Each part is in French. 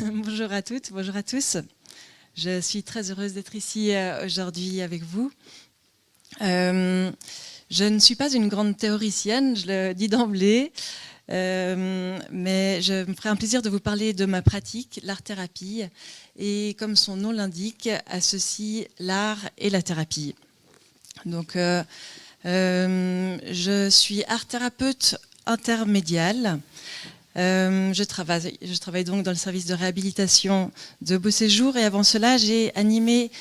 Bonjour à toutes, bonjour à tous. Je suis très heureuse d'être ici aujourd'hui avec vous. Je ne suis pas une grande théoricienne, je le dis d'emblée, mais je me ferai un plaisir de vous parler de ma pratique, l'art-thérapie, et comme son nom l'indique, associe l'art et la thérapie. Donc, je suis art-thérapeute intermédiale. Je travaille donc dans le service de réhabilitation de Beau Séjour et avant cela, j'ai animé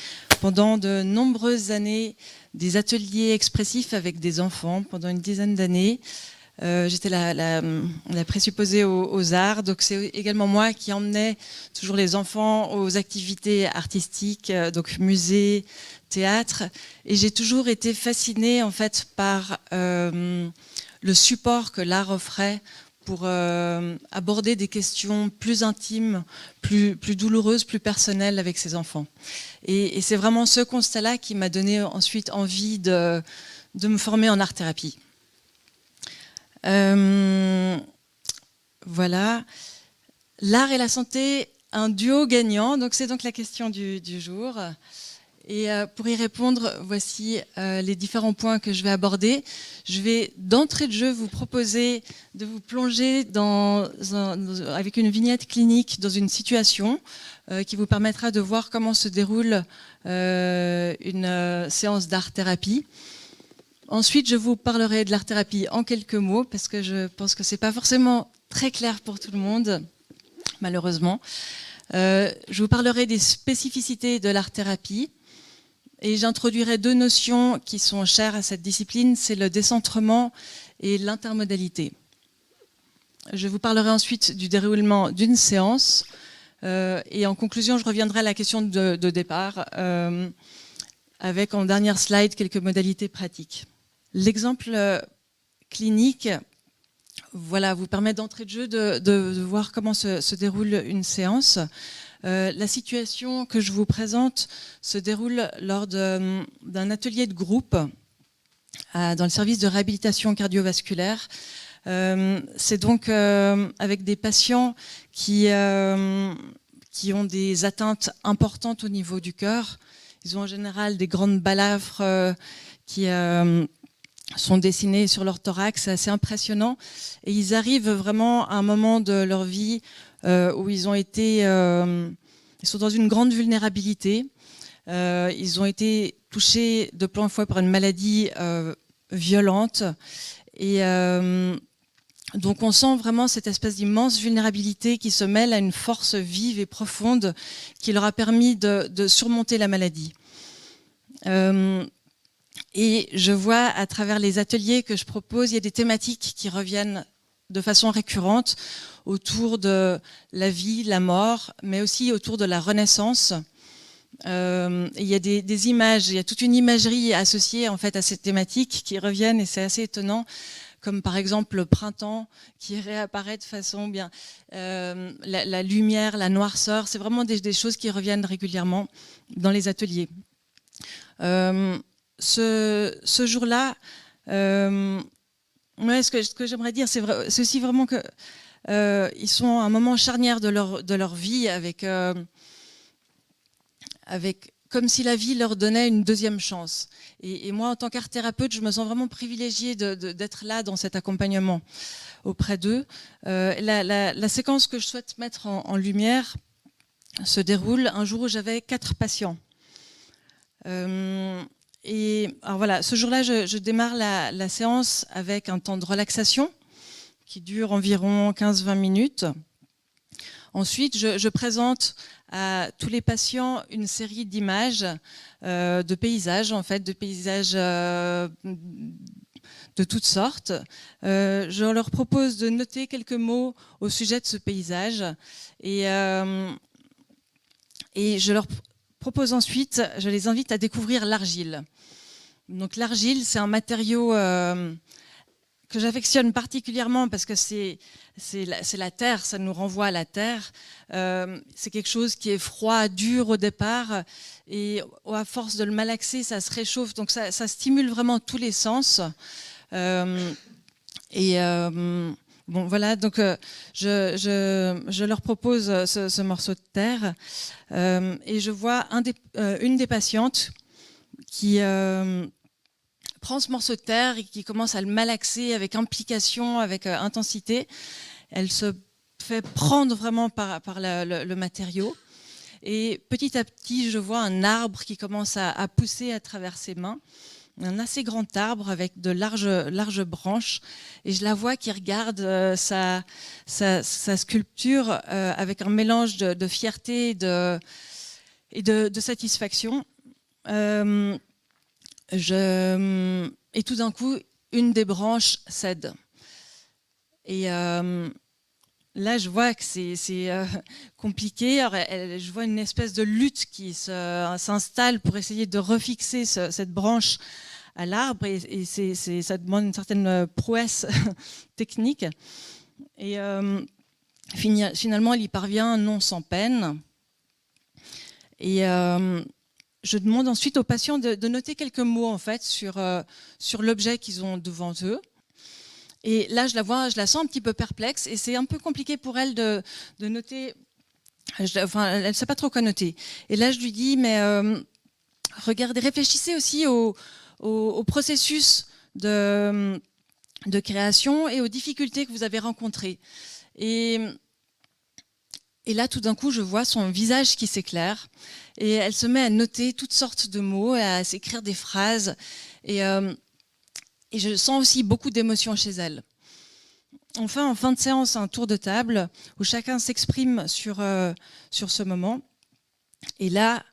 pendant de nombreuses années des ateliers expressifs avec des enfants pendant une dizaine d'années. J'étais la présupposée aux arts, donc c'est également moi qui emmenais toujours les enfants aux activités artistiques, donc musées, théâtre, et j'ai toujours été fascinée en fait par le support que l'art offrait pour aborder des questions plus intimes, plus douloureuses, plus personnelles avec ses enfants. Et c'est vraiment ce constat-là qui m'a donné ensuite envie de me former en art-thérapie. Voilà. L'art et la santé, un duo gagnant. Donc c'est donc la question du jour. Et pour y répondre, voici les différents points que je vais aborder. Je vais d'entrée de jeu vous proposer de vous plonger avec une vignette clinique dans une situation qui vous permettra de voir comment se déroule une séance d'art-thérapie. Ensuite, je vous parlerai de l'art-thérapie en quelques mots parce que je pense que ce n'est pas forcément très clair pour tout le monde, malheureusement. Je vous parlerai des spécificités de l'art-thérapie. Et j'introduirai deux notions qui sont chères à cette discipline, c'est le décentrement et l'intermodalité. Je vous parlerai ensuite du déroulement d'une séance et en conclusion, je reviendrai à la question de départ avec en dernière slide quelques modalités pratiques. L'exemple clinique voilà, vous permet d'entrée de jeu de voir comment se déroule une séance. La situation que je vous présente se déroule lors d'un atelier de groupe dans le service de réhabilitation cardiovasculaire. C'est donc avec des patients qui ont des atteintes importantes au niveau du cœur. Ils ont en général des grandes balafres qui sont dessinées sur leur thorax, c'est assez impressionnant. Et ils arrivent vraiment à un moment de leur vie où ils sont dans une grande vulnérabilité. Ils ont été touchés de plein fouet par une maladie violente. Et donc on sent vraiment cette espèce d'immense vulnérabilité qui se mêle à une force vive et profonde qui leur a permis de surmonter la maladie. Et je vois à travers les ateliers que je propose, il y a des thématiques qui reviennent de façon récurrente autour de la vie, la mort, mais aussi autour de la renaissance. Il y a des images, il y a toute une imagerie associée en fait à ces thématiques qui reviennent et c'est assez étonnant, comme par exemple le printemps qui réapparaît de façon bien, la lumière, la noirceur, c'est vraiment des choses qui reviennent régulièrement dans les ateliers. Ce jour-là, ce que j'aimerais dire, c'est aussi vraiment que ils sont à un moment charnière de leur vie avec comme si la vie leur donnait une deuxième chance. Et moi, en tant qu'art-thérapeute, je me sens vraiment privilégiée d'être là dans cet accompagnement auprès d'eux. La séquence que je souhaite mettre en lumière se déroule un jour où j'avais 4 patients. Et alors voilà, ce jour-là, je démarre la séance avec un temps de relaxation qui dure environ 15-20 minutes. Ensuite, je présente à tous les patients une série d'images, de paysages, en fait, de paysages de toutes sortes. Je leur propose de noter quelques mots au sujet de ce paysage et je leur propose ensuite, je les invite à découvrir l'argile. Donc l'argile, c'est un matériau que j'affectionne particulièrement parce que c'est la terre, ça nous renvoie à la terre. C'est quelque chose qui est froid, dur au départ, et à force de le malaxer, ça se réchauffe. Donc ça stimule vraiment tous les sens. Bon, voilà, donc je leur propose ce morceau de terre et je vois une des patientes qui prend ce morceau de terre et qui commence à le malaxer avec implication, avec intensité. Elle se fait prendre vraiment par le matériau. Et petit à petit, je vois un arbre qui commence à pousser à travers ses mains. Un assez grand arbre avec de larges branches. Et je la vois qui regarde sa sculpture avec un mélange de fierté et de satisfaction. Et tout d'un coup, une des branches cède. Et là, je vois que c'est compliqué. Alors, je vois une espèce de lutte qui s'installe pour essayer de refixer cette branche à l'arbre. Et ça demande une certaine prouesse technique. Et finalement, elle y parvient non sans peine. Et je demande ensuite aux patients de noter quelques mots en fait, sur l'objet qu'ils ont devant eux. Et là, je la sens un petit peu perplexe et c'est un peu compliqué pour elle de noter. Elle ne sait pas trop quoi noter. Et là, je lui dis, mais regardez, réfléchissez aussi au processus de création et aux difficultés que vous avez rencontrées. Et là, tout d'un coup, je vois son visage qui s'éclaire et elle se met à noter toutes sortes de mots, à s'écrire des phrases. Et je sens aussi beaucoup d'émotions chez elle. Enfin, en fin de séance, un tour de table où chacun s'exprime sur ce moment. Et là,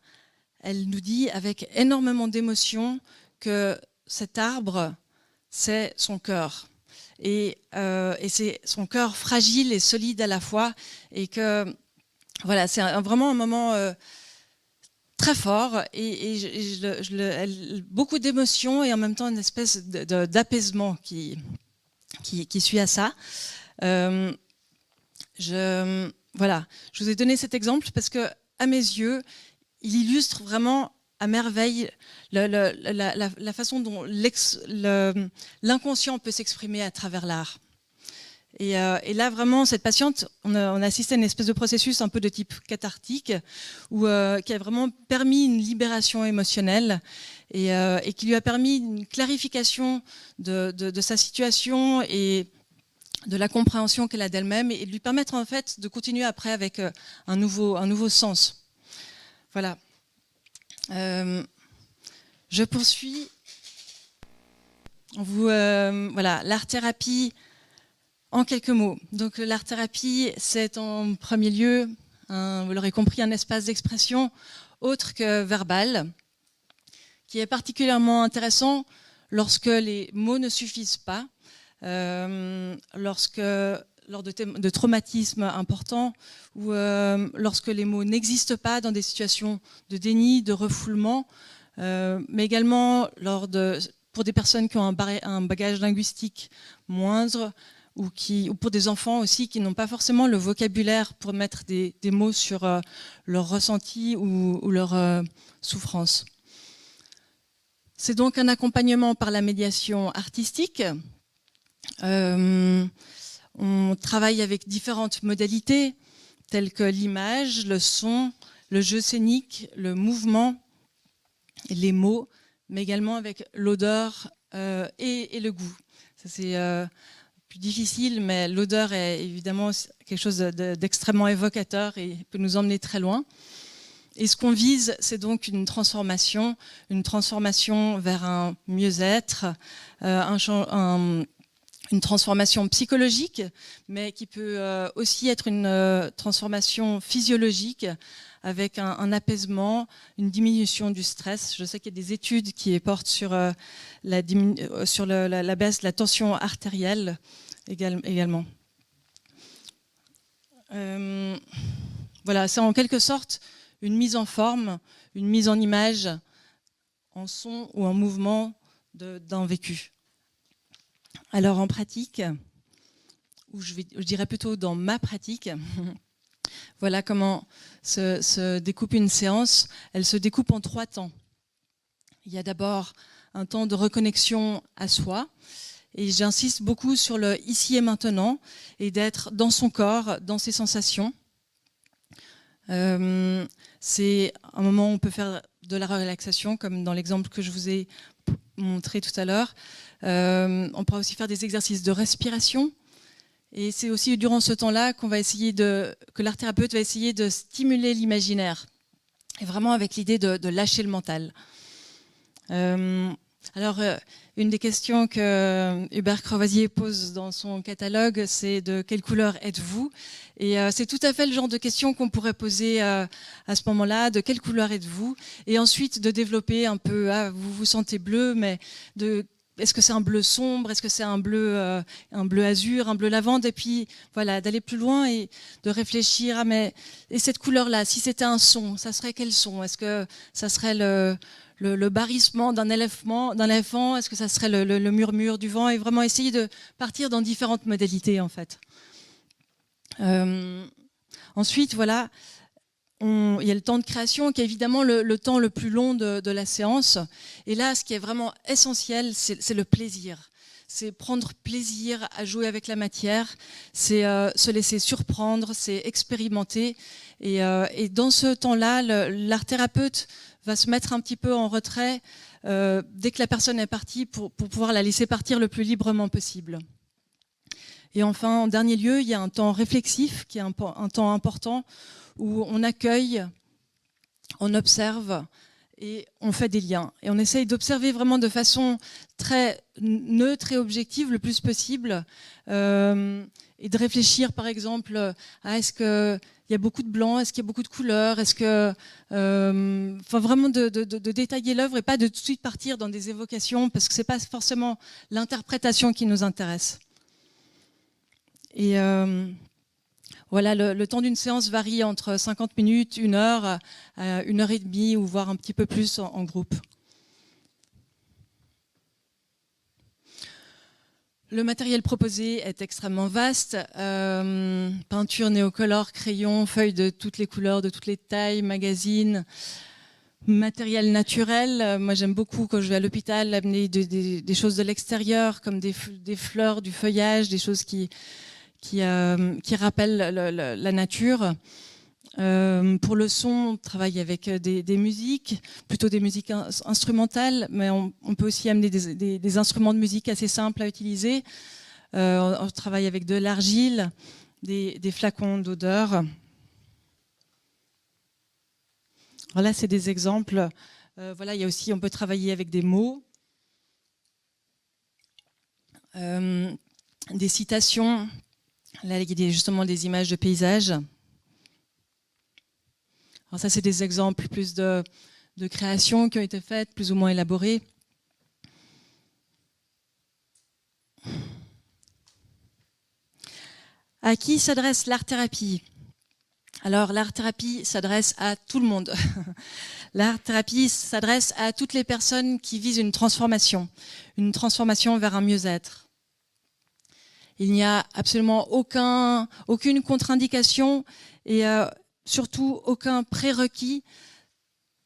elle nous dit avec énormément d'émotion que cet arbre, c'est son cœur. Et c'est son cœur fragile et solide à la fois. Et que voilà, c'est vraiment un moment très fort et beaucoup d'émotions et en même temps une espèce d'apaisement qui suit à ça. Voilà, je vous ai donné cet exemple parce que, à mes yeux, il illustre vraiment à merveille la façon dont l'inconscient peut s'exprimer à travers l'art. Et là, vraiment, cette patiente, on a assisté à une espèce de processus un peu de type cathartique, qui a vraiment permis une libération émotionnelle et qui lui a permis une clarification de sa situation et de la compréhension qu'elle a d'elle-même et de lui permettre en fait de continuer après avec un nouveau sens. Voilà. Je poursuis. Voilà, l'art-thérapie. En quelques mots, donc l'art-thérapie, c'est en premier lieu, vous l'aurez compris, un espace d'expression autre que verbal, qui est particulièrement intéressant lorsque les mots ne suffisent pas, lors de traumatismes importants ou lorsque les mots n'existent pas dans des situations de déni, de refoulement, mais également pour des personnes qui ont un bagage linguistique moindre, ou pour des enfants aussi qui n'ont pas forcément le vocabulaire pour mettre des mots sur leurs ressentis ou leurs souffrances. C'est donc un accompagnement par la médiation artistique. On travaille avec différentes modalités telles que l'image, le son, le jeu scénique, le mouvement, les mots, mais également avec l'odeur et le goût. Ça, c'est plus difficile, mais l'odeur est évidemment quelque chose d'extrêmement évocateur et peut nous emmener très loin. Et ce qu'on vise, c'est donc une transformation vers un mieux-être, une transformation psychologique, mais qui peut aussi être une transformation physiologique avec un apaisement, une diminution du stress. Je sais qu'il y a des études qui portent sur la baisse de la tension artérielle également. Voilà, c'est en quelque sorte une mise en forme, une mise en image, en son ou en mouvement d'un vécu. Alors en pratique, ou je dirais plutôt dans ma pratique, voilà comment se découpe une séance. Elle se découpe en 3 temps. Il y a d'abord un temps de reconnexion à soi. Et j'insiste beaucoup sur le ici et maintenant et d'être dans son corps, dans ses sensations. C'est un moment où on peut faire de la relaxation, comme dans l'exemple que je vous ai montré tout à l'heure. On pourra aussi faire des exercices de respiration. Et c'est aussi durant ce temps-là qu'on va essayer que l'art thérapeute va essayer de stimuler l'imaginaire. Et vraiment avec l'idée de lâcher le mental. Alors, une des questions que Hubert Crevoisier pose dans son catalogue, c'est de quelle couleur êtes-vous? Et c'est tout à fait le genre de questions qu'on pourrait poser à ce moment-là, de quelle couleur êtes-vous? Et ensuite de développer un peu, vous vous sentez bleu, mais est-ce que c'est un bleu sombre? Est-ce que c'est un bleu azur, un bleu lavande? Et puis voilà, d'aller plus loin et de réfléchir mais et cette couleur-là, si c'était un son, ça serait quel son? Est-ce que ça serait le barrissement d'un éléphant? Est-ce que ça serait le murmure du vent? Et vraiment essayer de partir dans différentes modalités en fait. Ensuite, voilà. Il y a le temps de création qui est évidemment le temps le plus long de la séance. Et là, ce qui est vraiment essentiel, c'est le plaisir. C'est prendre plaisir à jouer avec la matière, c'est se laisser surprendre, c'est expérimenter. Et dans ce temps-là, l'art thérapeute va se mettre un petit peu en retrait dès que la personne est partie pour pouvoir la laisser partir le plus librement possible. Et enfin, en dernier lieu, il y a un temps réflexif qui est un temps important où on accueille, on observe et on fait des liens. Et on essaye d'observer vraiment de façon très neutre et objective le plus possible et de réfléchir par exemple à est-ce qu'il y a beaucoup de blanc, est-ce qu'il y a beaucoup de couleurs, est-ce que... Enfin vraiment de détailler l'œuvre et pas de tout de suite partir dans des évocations parce que ce n'est pas forcément l'interprétation qui nous intéresse. Et voilà, le temps d'une séance varie entre 50 minutes, 1 heure, 1 heure et demie, ou voire un petit peu plus en groupe. Le matériel proposé est extrêmement vaste. Peinture néocolore, crayons, feuilles de toutes les couleurs, de toutes les tailles, magazines, matériel naturel. Moi, j'aime beaucoup, quand je vais à l'hôpital, amener des choses de l'extérieur, comme des fleurs, du feuillage, des choses qui rappellent la nature. Pour le son, on travaille avec des musiques, plutôt des musiques instrumentales, mais on peut aussi amener des instruments de musique assez simples à utiliser. On travaille avec de l'argile, des flacons d'odeur. Voilà, c'est des exemples. Voilà, il y a aussi, on peut travailler avec des mots, des citations. Là, il y a justement des images de paysages. Alors ça, c'est des exemples plus de créations qui ont été faites, plus ou moins élaborées. À qui s'adresse l'art-thérapie? Alors, l'art-thérapie s'adresse à tout le monde. L'art-thérapie s'adresse à toutes les personnes qui visent une transformation vers un mieux-être. Il n'y a absolument aucune contre-indication et surtout aucun prérequis.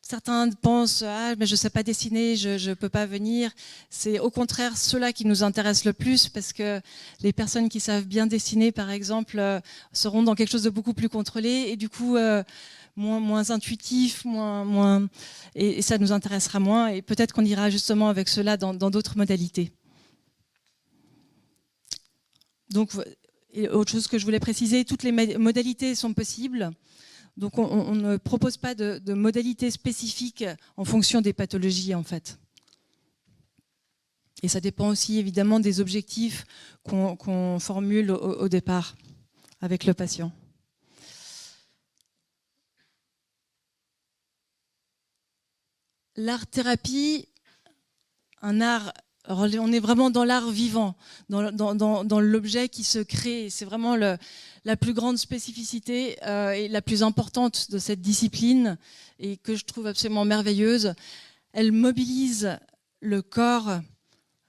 Certains pensent « Ah, mais je ne sais pas dessiner, je ne peux pas venir ». C'est au contraire ceux-là qui nous intéressent le plus parce que les personnes qui savent bien dessiner, par exemple, seront dans quelque chose de beaucoup plus contrôlé et du coup moins intuitif, et ça nous intéressera moins. Et peut-être qu'on ira justement avec ceux-là dans d'autres modalités. Donc, autre chose que je voulais préciser, toutes les modalités sont possibles. Donc, on ne propose pas de modalités spécifiques en fonction des pathologies, en fait. Et ça dépend aussi, évidemment, des objectifs qu'on formule au départ avec le patient. L'art-thérapie, un art... Alors, on est vraiment dans l'art vivant, dans l'objet qui se crée. C'est vraiment la plus grande spécificité et la plus importante de cette discipline et que je trouve absolument merveilleuse. Elle mobilise le corps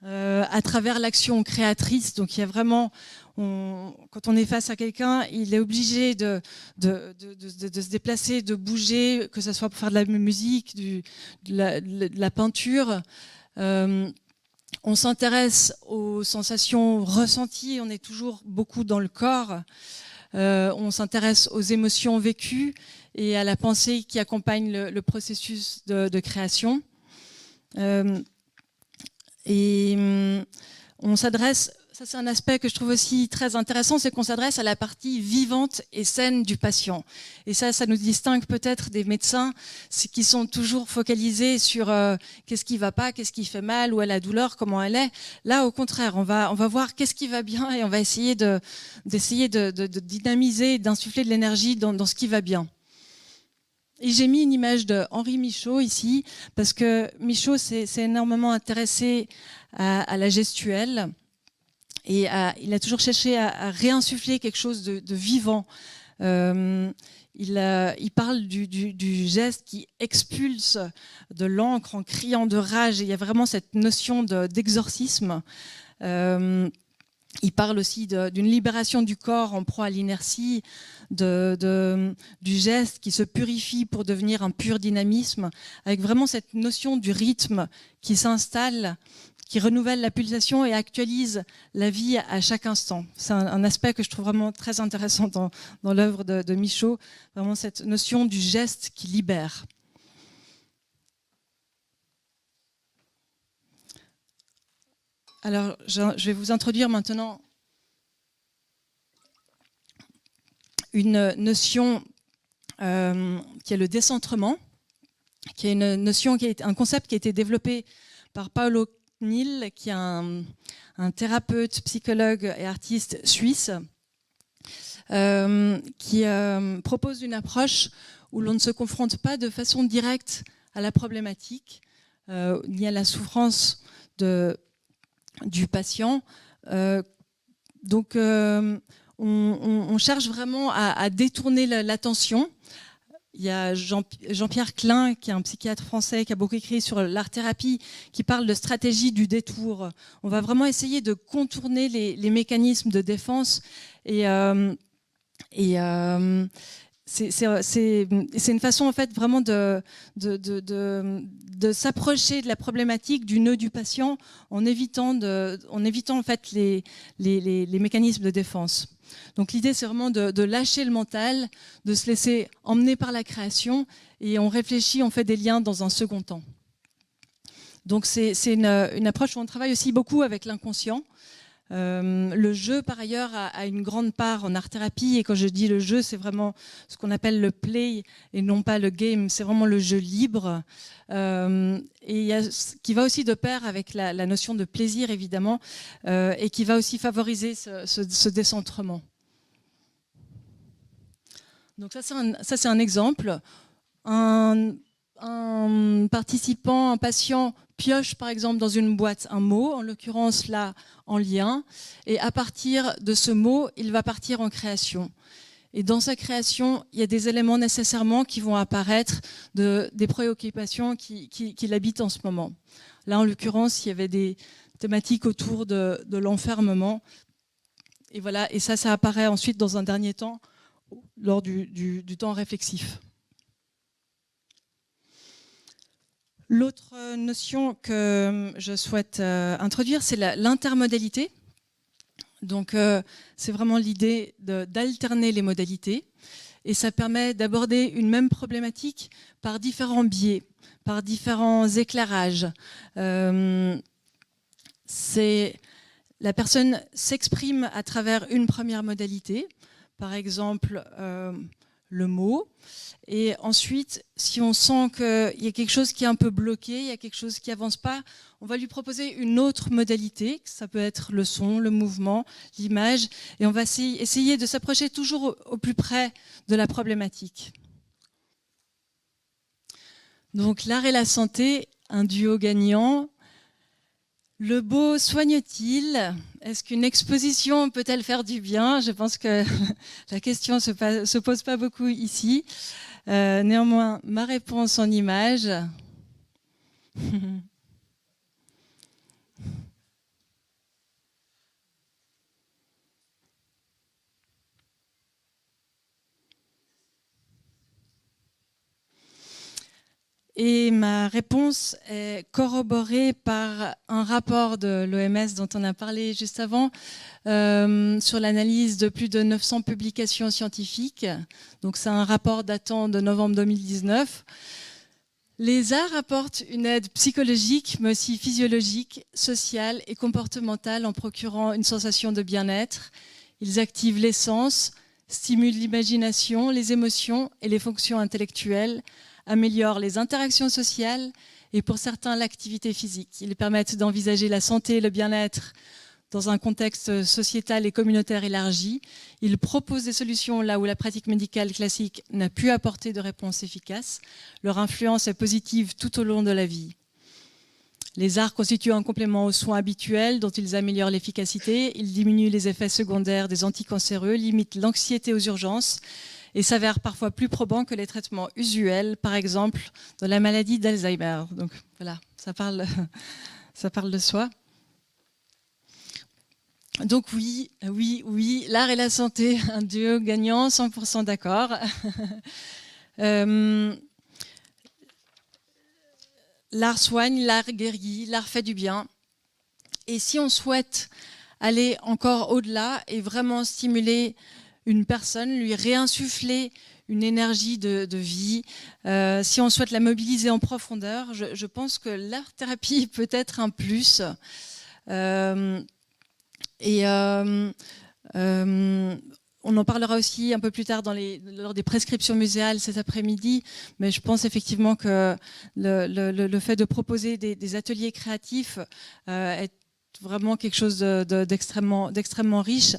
à travers l'action créatrice. Donc il y a vraiment, quand on est face à quelqu'un, il est obligé de se déplacer, de bouger, que ce soit pour faire de la musique, de la peinture. On s'intéresse aux sensations ressenties, on est toujours beaucoup dans le corps. On s'intéresse aux émotions vécues et à la pensée qui accompagne le processus de création. On s'adresse, ça c'est un aspect que je trouve aussi très intéressant, c'est qu'on s'adresse à la partie vivante et saine du patient. Et ça nous distingue peut-être des médecins qui sont toujours focalisés sur qu'est-ce qui va pas, qu'est-ce qui fait mal, où est la douleur, comment elle est. Là, au contraire, on va voir qu'est-ce qui va bien et on va essayer de dynamiser, d'insuffler de l'énergie dans ce qui va bien. Et j'ai mis une image de Henri Michaud ici, parce que Michaud s'est énormément intéressé à la gestuelle et il a toujours cherché à réinsuffler quelque chose de vivant. Il parle du geste qui expulse de l'encre en criant de rage. Et il y a vraiment cette notion d'exorcisme. Il parle aussi d'une libération du corps en proie à l'inertie, du geste qui se purifie pour devenir un pur dynamisme, avec vraiment cette notion du rythme qui s'installe, qui renouvelle la pulsation et actualise la vie à chaque instant. C'est un aspect que je trouve vraiment très intéressant dans l'œuvre de Michaud, vraiment cette notion du geste qui libère. Alors, je vais vous introduire maintenant une notion qui est le décentrement, qui est une notion, un concept qui a été développé par Paolo Knil, qui est un thérapeute, psychologue et artiste suisse, qui propose une approche où l'on ne se confronte pas de façon directe à la problématique, ni à la souffrance du patient. Donc, on cherche vraiment à détourner l'attention. Il y a Jean-Pierre Klein, qui est un psychiatre français, qui a beaucoup écrit sur l'art-thérapie, qui parle de stratégie du détour. On va vraiment essayer de contourner les mécanismes de défense c'est une façon en fait vraiment de s'approcher de la problématique du nœud du patient en évitant en fait les mécanismes de défense. Donc l'idée c'est vraiment de lâcher le mental, de se laisser emmener par la création et on réfléchit, on fait des liens dans un second temps. Donc c'est une approche où on travaille aussi beaucoup avec l'inconscient. Le jeu, par ailleurs, a une grande part en art-thérapie. Et quand je dis le jeu, c'est vraiment ce qu'on appelle le play et non pas le game. C'est vraiment le jeu libre. Qui va aussi de pair avec la notion de plaisir, évidemment, et qui va aussi favoriser ce décentrement. Donc ça, c'est un exemple. Un participant, un patient pioche par exemple dans une boîte un mot, en l'occurrence là en lien, et à partir de ce mot, il va partir en création. Et dans sa création, il y a des éléments nécessairement qui vont apparaître, des préoccupations qui l'habitent en ce moment. Là en l'occurrence, il y avait des thématiques autour de l'enfermement. Et voilà, et ça apparaît ensuite dans un dernier temps, lors du temps réflexif. L'autre notion que je souhaite introduire, c'est l'intermodalité. Donc, c'est vraiment l'idée d'alterner les modalités. Et ça permet d'aborder une même problématique par différents biais, par différents éclairages. La personne s'exprime à travers une première modalité, par exemple le mot. Et ensuite, si on sent qu'il y a quelque chose qui est un peu bloqué, il y a quelque chose qui n'avance pas, on va lui proposer une autre modalité. Ça peut être le son, le mouvement, l'image. Et on va essayer de s'approcher toujours au plus près de la problématique. Donc l'art et la santé, un duo gagnant. Le beau soigne-t-il? Est-ce qu'une exposition peut-elle faire du bien? Je pense que la question ne se pose pas beaucoup ici. Néanmoins, ma réponse en image. Et ma réponse est corroborée par un rapport de l'OMS dont on a parlé juste avant, sur l'analyse de plus de 900 publications scientifiques. Donc c'est un rapport datant de novembre 2019. Les arts apportent une aide psychologique, mais aussi physiologique, sociale et comportementale en procurant une sensation de bien-être. Ils activent les sens, stimulent l'imagination, les émotions et les fonctions intellectuelles, améliorent les interactions sociales et pour certains l'activité physique. Ils permettent d'envisager la santé et le bien-être dans un contexte sociétal et communautaire élargi. Ils proposent des solutions là où la pratique médicale classique n'a pu apporter de réponse efficace. Leur influence est positive tout au long de la vie. Les arts constituent un complément aux soins habituels dont ils améliorent l'efficacité. Ils diminuent les effets secondaires des anticancéreux, limitent l'anxiété aux urgences et s'avèrent parfois plus probants que les traitements usuels, par exemple dans la maladie d'Alzheimer. Donc voilà, ça parle de soi. Donc oui, l'art et la santé, un duo gagnant, 100% d'accord. L'art soigne, l'art guérit, l'art fait du bien. Et si on souhaite aller encore au-delà et vraiment stimuler une personne, lui réinsuffler une énergie de vie, si on souhaite la mobiliser en profondeur, je pense que l'art-thérapie peut être un plus. On en parlera aussi un peu plus tard lors des prescriptions muséales cet après-midi, mais je pense effectivement que le fait de proposer des ateliers créatifs est vraiment quelque chose d'extrêmement riche.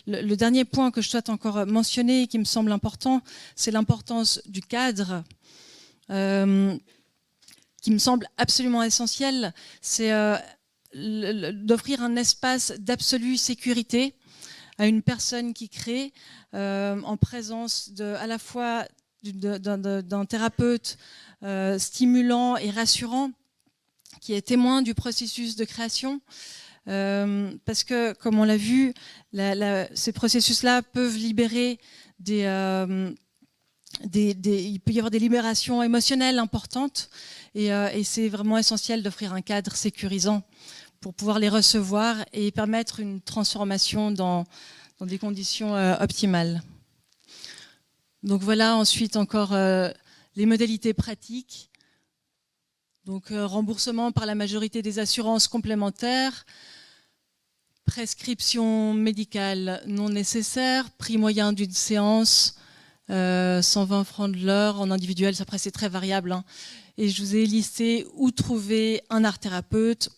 Le dernier point que je souhaite encore mentionner et qui me semble important, c'est l'importance du cadre, qui me semble absolument essentiel. C'est d'offrir un espace d'absolue sécurité à une personne qui crée, en présence à la fois d'un thérapeute stimulant et rassurant, qui est témoin du processus de création, parce que, comme on l'a vu, ces processus-là peuvent libérer il peut y avoir des libérations émotionnelles importantes, et c'est vraiment essentiel d'offrir un cadre sécurisant pour pouvoir les recevoir et permettre une transformation dans des conditions optimales. Donc voilà, ensuite encore les modalités pratiques. Donc remboursement par la majorité des assurances complémentaires, prescription médicale non nécessaire, prix moyen d'une séance, 120 francs de l'heure en individuel, après c'est très variable, hein. Et je vous ai listé où trouver un art-thérapeute.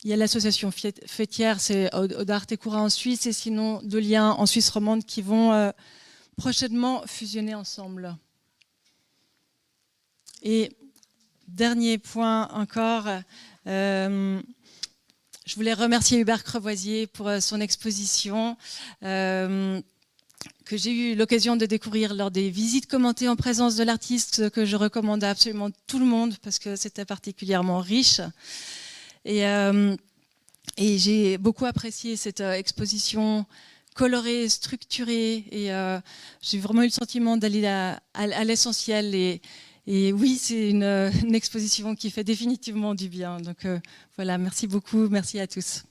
Il y a l'association fêtière, c'est Odart et Coura en Suisse, et sinon 2 liens en Suisse romande qui vont prochainement fusionner ensemble. Et dernier point encore, je voulais remercier Hubert Crevoisier pour son exposition, que j'ai eu l'occasion de découvrir lors des visites commentées en présence de l'artiste, que je recommande à absolument tout le monde parce que c'était particulièrement riche. Et j'ai beaucoup apprécié cette exposition colorée, structurée, et j'ai vraiment eu le sentiment d'aller à l'essentiel. Et oui, c'est une exposition qui fait définitivement du bien. Donc voilà, merci beaucoup, merci à tous.